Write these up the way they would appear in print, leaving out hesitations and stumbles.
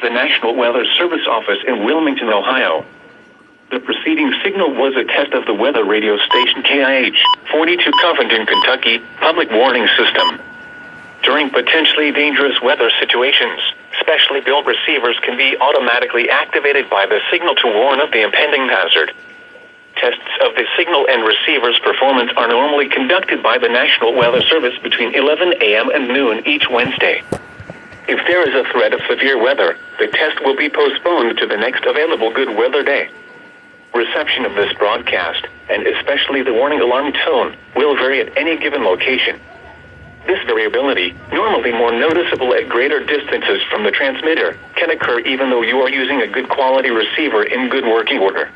the National Weather Service office in Wilmington, Ohio. The preceding signal was a test of the weather radio station KIH 42 Covington, Kentucky, public warning system. During potentially dangerous weather situations, specially built receivers can be automatically activated by the signal to warn of the impending hazard. Tests of the signal and receiver's performance are normally conducted by the National Weather Service between 11 a.m. and noon each Wednesday. If there is a threat of severe weather, the test will be postponed to the next available good weather day. Reception of this broadcast, and especially the warning alarm tone, will vary at any given location. This variability, normally more noticeable at greater distances from the transmitter, can occur even though you are using a good quality receiver in good working order.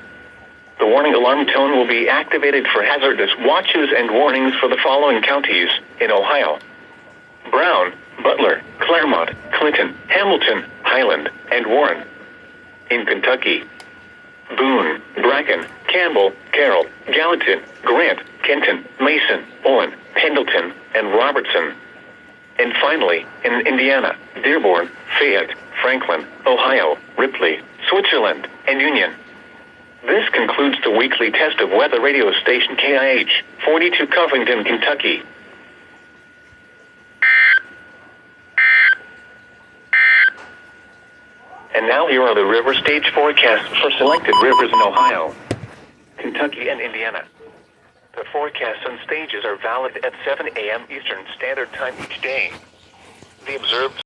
The warning alarm tone will be activated for hazardous watches and warnings for the following counties in Ohio: Brown, Butler, Claremont, Clinton, Hamilton, Highland, and Warren. In Kentucky: Boone, Bracken, Campbell, Carroll, Gallatin, Grant, Kenton, Mason, Owen, Pendleton, and Robertson. And finally, in Indiana: Dearborn, Fayette, Franklin, Ohio, Ripley, Switzerland, and Union. This concludes the weekly test of weather radio station KIH 42 Covington, Kentucky. And now here are the river stage forecasts for selected rivers in Ohio, Kentucky, and Indiana. The forecasts and stages are valid at 7 a.m. Eastern Standard Time each day. The observed